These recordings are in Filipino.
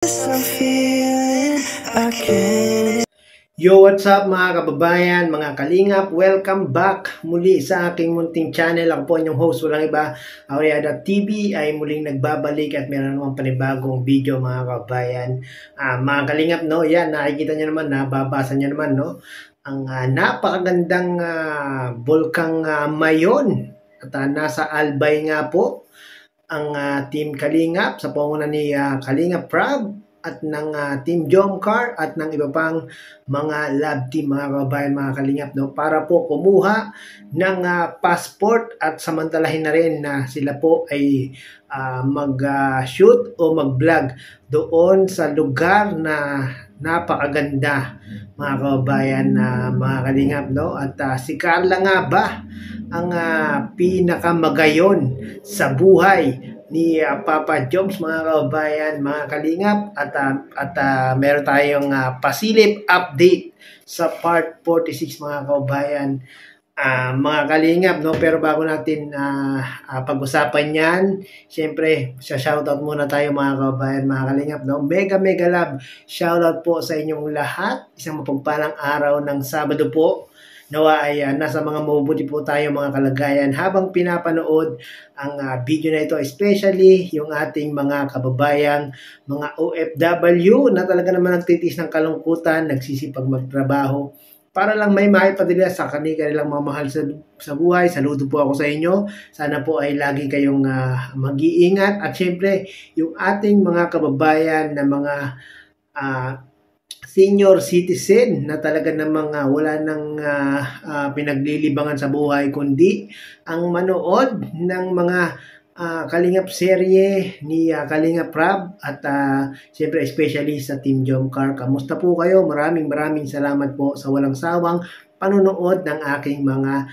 I'm feeling again. Yo, what's up mga kababayan, mga kalingap? Welcome back muli sa aking munting channel. Ako po inyong host, walang iba, Auriada TV ay muling nagbabalik at meron naman panibagong video mga kababayan. Mga kalingap, no? Yan, nakikita nyo naman, nababasa nyo naman, no? Ang napakagandang Bulkang Mayon. At nasa Albay nga po ang Team Kalingap sa pangunan ni Kalingap Prab at ng Team Jomcar at ng iba pang mga lab team mga kababayan, mga kalingap, no, para po kumuha ng passport at samantalahin na rin na sila po ay mag-shoot o mag-vlog doon sa lugar na napakaganda mga kababayan, mga kalingap, no? At si Carla nga ba ang pinakamagayon sa buhay ni Papa Joms mga kababayan, mga kalingap, at meron tayong pasilip update sa part 46 mga kababayan, mga kalingap, no? Pero bago natin pag-usapan yan, syempre shoutout muna tayo mga kababayan, mga kalingap, no? Mega love shoutout po sa inyong lahat. Isang mapagpalang araw ng Sabado po. Nawa ay nasa mga mabubuti po tayo mga kalagayan habang pinapanood ang video na ito, especially yung ating mga kababayang mga OFW na talaga naman nagtitiis ng kalungkutan, nagsisipag magtrabaho para lang may maipadala sa kanilang mga mahal sa buhay. Saludo po ako sa inyo. Sana po ay lagi kayong mag-iingat, at syempre yung ating mga kababayan na mga senior citizen na talaga namang wala nang pinaglilibangan sa buhay kundi ang manood ng mga Kalingap serye ni Kalingap Prab at siyempre especially sa Team Jomcar. Kamusta po kayo? Maraming salamat po sa walang sawang panonood ng aking mga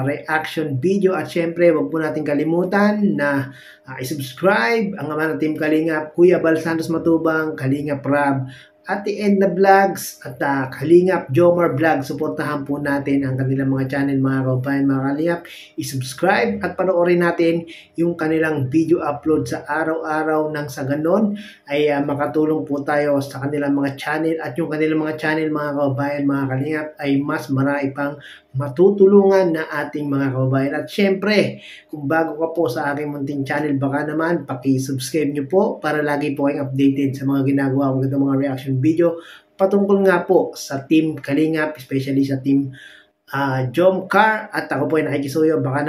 reaction video, at syempre wag po natin kalimutan na i-subscribe ang ama ng Team Kalingap, Kuya Bal Santos Matubang, Kalingap Prab, Ate Edna Vlogs at Kalingap Jomar Vlog. Suportahan po natin ang kanilang mga channel mga kababayan, mga kalingap. I-subscribe at panoorin natin yung kanilang video upload sa araw-araw, nang sa ganon ay makatulong po tayo sa kanilang mga channel, at yung kanilang mga channel mga kababayan, mga kalingap, ay mas marami pang matutulungan na ating mga kababayan. At syempre, kung bago ka po sa aking munting channel, baka naman paki-subscribe nyo po para lagi po kayong updated sa mga ginagawa kong ganitong mga reaction video patungkol nga po sa Team Kalingap, especially sa Team Jomcar. At ako po ay nakikisuyo, baka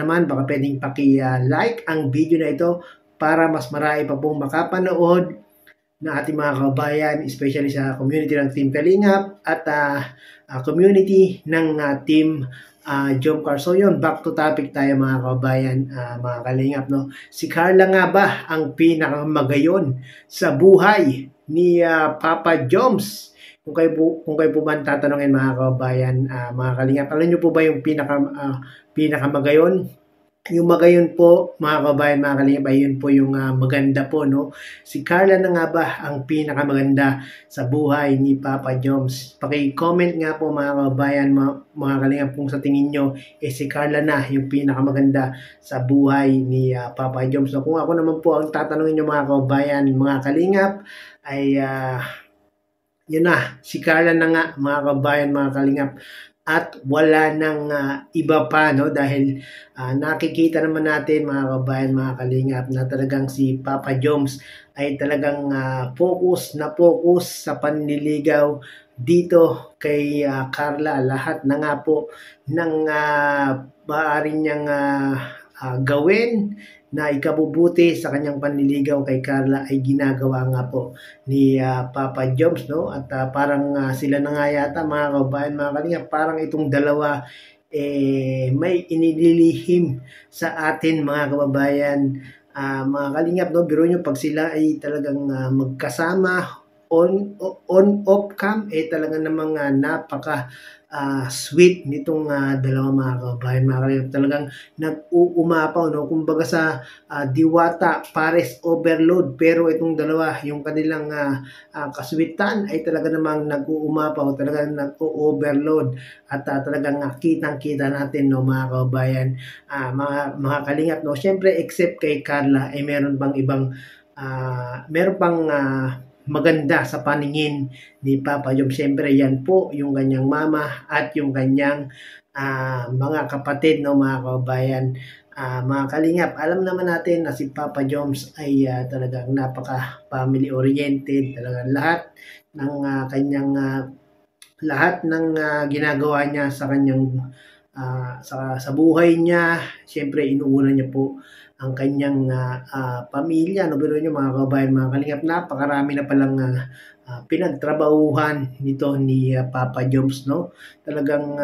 pwedeng paki-like ang video na ito para mas marami pa pong makapanood na ating mga kababayan, especially sa community ng Team Kalingap at community ng Team Jomcar. So yun, back to topic tayo mga kababayan, mga kalingap, no? Si Carla nga ba ang pinakamagayon sa buhay ni Papa Joms? Kung kayo po ba tatanungin mga kababayan, mga kalingap, alam nyo po ba yung pinakamagayon? Yung magayon po mga kababayan, mga kalingap, ay yun po yung maganda po, no? Si Carla na nga ba ang pinakamaganda sa buhay ni Papa Joms? Paki-comment nga po mga kababayan, mga kalingap, kung sa tingin nyo si Carla na yung pinakamaganda sa buhay ni Papa Joms. So kung ako naman po ang tatanungin nyo mga kababayan, mga kalingap, ay yun na, si Carla na nga mga kababayan, mga kalingap. At wala nang iba pa, no? Dahil nakikita naman natin mga kababayan, mga kalingap, na talagang si Papa Joms ay talagang focus sa panliligaw dito kay Carla. Lahat na nga po ng maaari niyang gawin na ikabubuti sa kanyang panliligaw kay Carla ay ginagawa nga po ni Papa Joms, no? At parang sila na nga yata mga kababayan, mga kalingap, parang itong dalawa may inililihim sa atin mga kababayan, mga kalingap, no? Biro nyo pag sila ay talagang magkasama on-off cam, talaga namang napaka sweet nitong dalawa mga kababayan, mga kalingap. Talagang nag-uumapaw, no? Kumbaga sa Diwata Pares overload, pero itong dalawa, yung kanilang kaswitan ay talaga namang nag-uumapaw, talagang nag-overload, at talagang kitang-kita natin, no, mga kababayan, mga kalingap, no? Syempre except kay Carla ay meron pang ibang maganda sa paningin ni Papa Joms. Siyempre yan po yung kanyang mama at yung kanyang mga kapatid, no, mga kababayan. Mga kalingap, alam naman natin na si Papa Joms ay talagang napaka family oriented, talagang lahat ng ginagawa niya sa kanyang sa buhay niya, siyempre inuuna niya po ang kanyang pamilya. No, pero niyo mga kababayan, mga kalingap, napakarami na palang pinagtrabahuhan nito ni Papa Joms, no? Talagang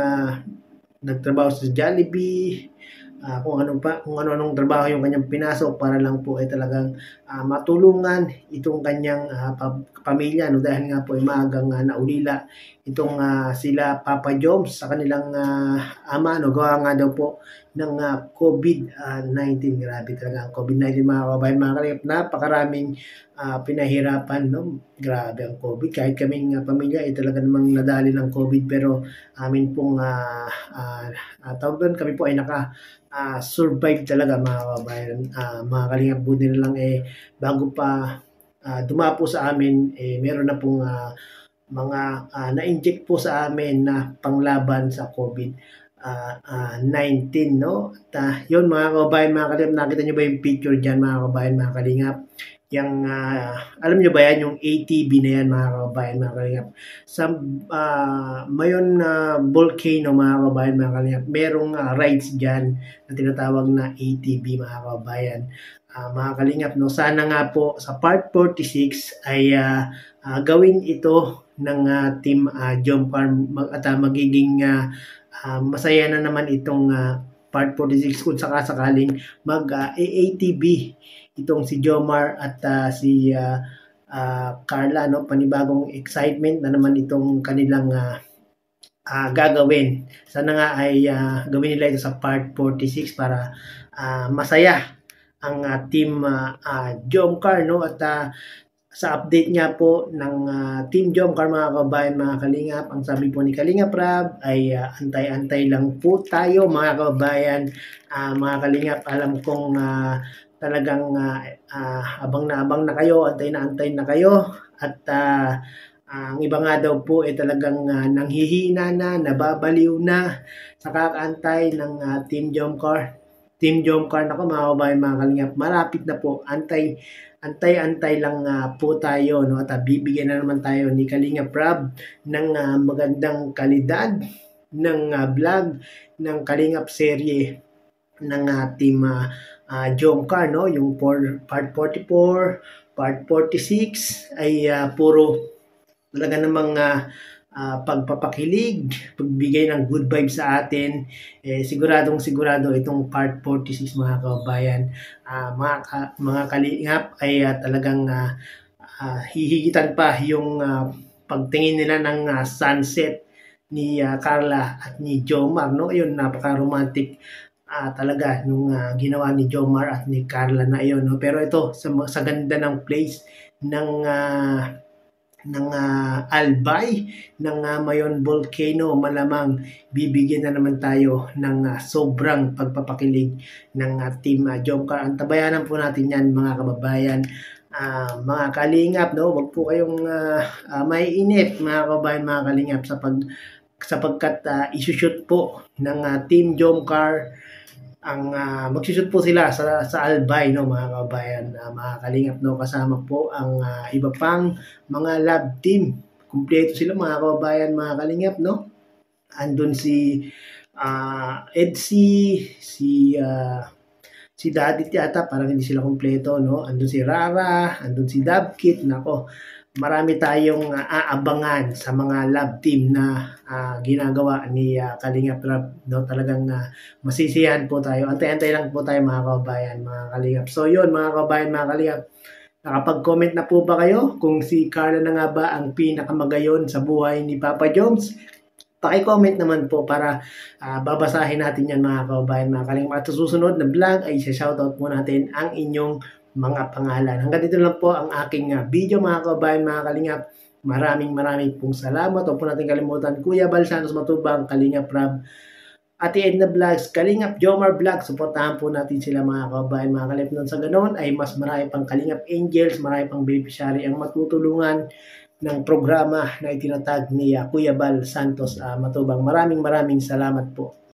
nagtrabaho sa Jollibee, kung ano-anong trabaho yung kanyang pinasok para lang po ay talagang matulungan itong kanyang pamilya, no, dahil nga po ay maagang naulila itong sila Papa Joms sa kanilang ama, no, gawa nga daw po ng COVID-19. Grabe talaga ang COVID-19, mga kababayan, mga kalingap, napakaraming pinahirapan, no? Grabe ang COVID. Kahit kaming pamilya ay talaga namang nadali ng COVID, pero amin pong tawag doon, kami po ay survive talaga, mga kababayan. Mga kalingap, buti na lang bago pa dumapo sa amin, meron na pong mga na-inject po sa amin na panglaban sa COVID-19, no? At yun, mga kababayan, mga kalingap, nakita nyo ba yung picture dyan, mga kababayan, mga kalingap? Yung, alam nyo ba yan, yung ATV na yan, mga kababayan, mga kalingap? Sa Mayon volcano, mga kababayan, mga kalingap, merong rides dyan na tinatawag na ATV, mga kababayan. Mga kalingap, no, sana nga po sa part 46 ay gawin ito ng Team Jomcar at magiging masaya na naman itong part 46 kung sakaling mag-ATV itong si Jomar at si Carla, no? Panibagong excitement na naman itong kanilang gagawin. Sana nga ay gawin nila ito sa part 46 para masaya ang Team Jomcar, no? At sa update nga po ng Team Jomcar, mga kababayan, mga kalingap, ang sabi po ni Kalingap Rab ay antay-antay lang po tayo, mga kababayan. Mga kalingap, alam kong talagang abang na kayo, antay na kayo, at ang iba nga daw po ay talagang nanghihina na, nababaliw na sa kakaantay ng Team Jomcar. Team Jomcar, nako mga kababayan, mga kalingap, malapit na po, antay lang po tayo, no? At bibigyan na naman tayo ni Kalingap Rab ng magandang kalidad ng vlog ng Kalingap serye ng Team Jomcar, no? Yung part 44, part 46 ay puro talaga namang pagpapakilig, pagbigay ng good vibes sa atin. Siguradong sigurado itong part 46, mga kababayan, mga kalingap, ay talagang hihigitan pa yung pagtingin nila ng sunset ni Carla at ni Jomar, no? Yun, napaka-romantic talaga nung ginawa ni Jomar at ni Carla na iyon, no? Pero ito, sa ganda ng place ng Albay, ng Mayon Volcano, malamang bibigyan na naman tayo ng sobrang pagpapakilig ng Team Jomcar. Antabayanan po natin yan, mga kababayan, mga kalingap, no? Wag po kayong maiinip, mga kababayan, mga kalingap, sapagkat isushoot po ng Team Jomcar. Ang magsushoot po sila sa Albay, no, mga kababayan, mga kalingap, no? Kasama po ang iba pang mga lab team. Kumpleto sila, mga kababayan, mga kalingap, no? Andun si Edsy, si Daddy yata, parang hindi sila kumpleto, no? Andun si Rara, andun si Dabkit, nako. Marami tayong aabangan sa mga lab team na ginagawa ni Kalingap Rab, no? Talagang masisiyahan po tayo. Antay-antay lang po tayo, mga kababayan, mga kalingap. So yun, mga kababayan, mga kalingap, nakapag-comment na po ba kayo kung si Carla na nga ba ang pinakamagayon sa buhay ni Papa Joms? Paki-comment naman po para babasahin natin yan, mga kababayan, mga kalingap. At sa susunod na vlog ay shoutout po natin ang inyong mga pangalan. Hanggang dito lang po ang aking video, mga kababayan, mga kalingap. Maraming pong salamat. Huwag po natin kalimutan, Kuya Bal Santos Matubang, Kalingap Rab, Ate Edna Vlogs, Kalingap Jomar Vlogs, suportahan po natin sila mga kababayan, mga kalingap. Nang sa ganon ay mas marami pang Kalingap Angels, marami pang beneficiary ang matutulungan ng programa na itinatag ni Kuya Bal Santos Matubang. Maraming salamat po.